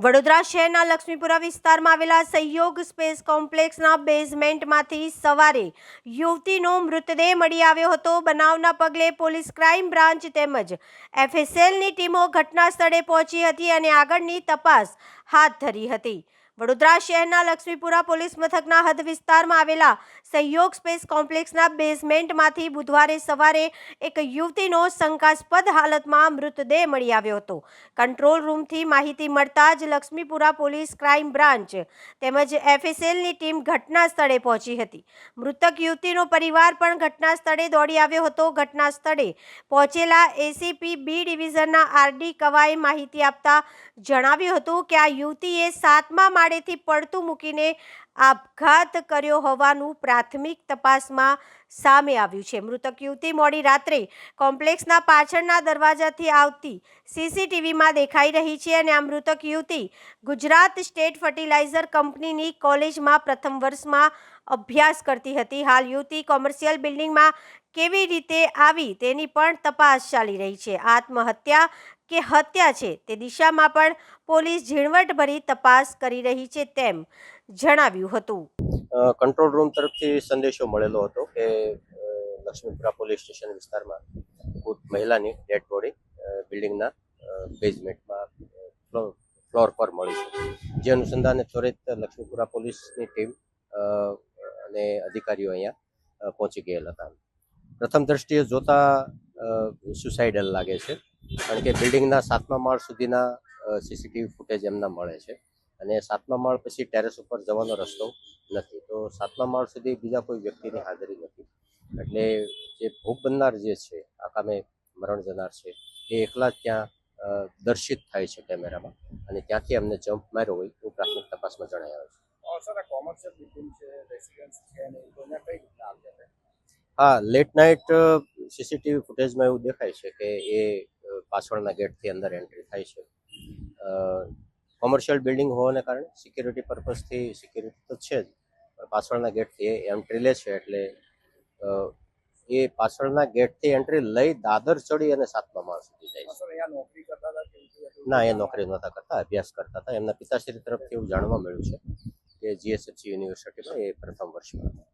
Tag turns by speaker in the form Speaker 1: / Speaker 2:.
Speaker 1: વડોદરા શહેરના લક્ષ્મીપુરા વિસ્તારમાં આવેલા સહયોગ સ્પેસ કોમ્પ્લેક્સના બેઝમેન્ટમાંથી સવારે યુવતીનો મૃતદેહ મળી આવ્યો હતો। બનાવના પગલે પોલીસ ક્રાઇમ બ્રાન્ચ તેમજ એફએસએલની ટીમો ઘટના સ્થળે પહોંચી હતી અને આગળની તપાસ હાથ ધરી હતી। વડોદરા શહેરના લક્ષ્મીપુરા પોલીસ મથકના હદ વિસ્તારમાં આવેલા સહયોગ સ્પેસ કોમ્પ્લેક્સના બેઝમેન્ટમાંથી બુધવારે સવારે એક યુવતીનો શંકાસ્પદ હાલતમાં મૃતદેહ મળી આવ્યો હતો। કંટ્રોલ રૂમથી માહિતી મળતા જ લક્ષ્મીપુરા પોલીસ ક્રાઇમ બ્રાન્ચ તેમજ એફએસએલની ટીમ ઘટના સ્થળે પહોંચી હતી। મૃતક યુવતીનો પરિવાર પણ ઘટના સ્થળે દોડી આવ્યો હતો। ઘટના સ્થળે પહોંચેલા એસીપી બી ડિવિઝનના આરડી કવાએ માહિતી આપતા જણાવ્યું હતું કે આ યુવતીએ 7મા માળેથી પડતું મૂકીને આપઘાત કર્યો હોવાનું પ્રાથમિક તપાસમાં સામે આવ્યું છે। મૃતક યુવતી મોડી રાત્રે કોમ્પ્લેક્સના પાછળના દરવાજાથી આવતી સીસીટીવીમાં દેખાઈ રહી છે અને આ મૃતક યુવતી ગુજરાત સ્ટેટ ફર્ટિલાઇઝર કંપનીની કોલેજમાં પ્રથમ વર્ષમાં અભ્યાસ કરતી હતી। હાલ યુવતી કોમર્શિયલ બિલ્ડિંગમાં કેવી રીતે આવી તેની પણ તપાસ ચાલી રહી છે। આત્મહત્યા કે હત્યા છે તે દિશામાં પણ પોલીસ ઝીણવટભરી તપાસ કરી રહી છે તેમ જણાવ્યું હતું।
Speaker 2: કંટ્રોલ રૂમ તરફથી સંદેશો મળેલો હતો કે લક્ષ્મીપુરા પોલીસ સ્ટેશન વિસ્તારમાં મહિલાની ડેડ બોડી બિલ્ડિંગના બેઝમેન્ટમાં ફ્લોર પર મળી છે। જે અનુસંધાને ત્વરિત લક્ષ્મીપુરા પોલીસની ટીમ અને અધિકારીઓ અહીંયા પહોંચી ગયેલા હતા। પ્રથમ દ્રષ્ટિએ જોતા સુસાઇડલ લાગે છે, કારણ કે બિલ્ડિંગના 7મા માળ સુધીના સીસીટીવી ફૂટેજ એમના મળે છે અને 7મા માળ પછી ટેરેસ ઉપર જવાનો રસ્તો નથી, તો 7મા માળ સુધી બીજા કોઈ વ્યક્તિની હાજરી નથી, એટલે જે ભોગ બનનાર જે છે, આકામે મરણ જનાર છે, એ એકલા જ ત્યાં દર્શિત થાય છે કેમેરામાં અને ત્યાંથી અમને જમ્પ માર્યો હોય એવું પ્રાથમિક તપાસમાં જણાવ્યું છે। હા, લેટ નાઇટ સીસીટીવી ફૂટેજમાં એવું દેખાય છે કે એ પાછળના ગેટથી અંદર એન્ટ્રી થાય છે। કોમર્શિયલ બિલ્ડિંગ હોવાને કારણે સિક્યુરિટી પર્પઝથી સિક્યુરિટી તો છે જ, પણ પાછળના ગેટથી એ એન્ટ્રી લે છે, એટલે એ પાછળના ગેટથી એન્ટ્રી લઈ દાદર ચડી અને 7મા માળ સુધી જાય છે। ના, એ નોકરી નહોતા કરતા, અભ્યાસ કરતા હતા। એમના પિતાશ્રી તરફથી એવું જાણવા મળ્યું છે કે જીએસએફસી યુનિવર્સિટીમાં એ પ્રથમ વર્ષમાં હતા।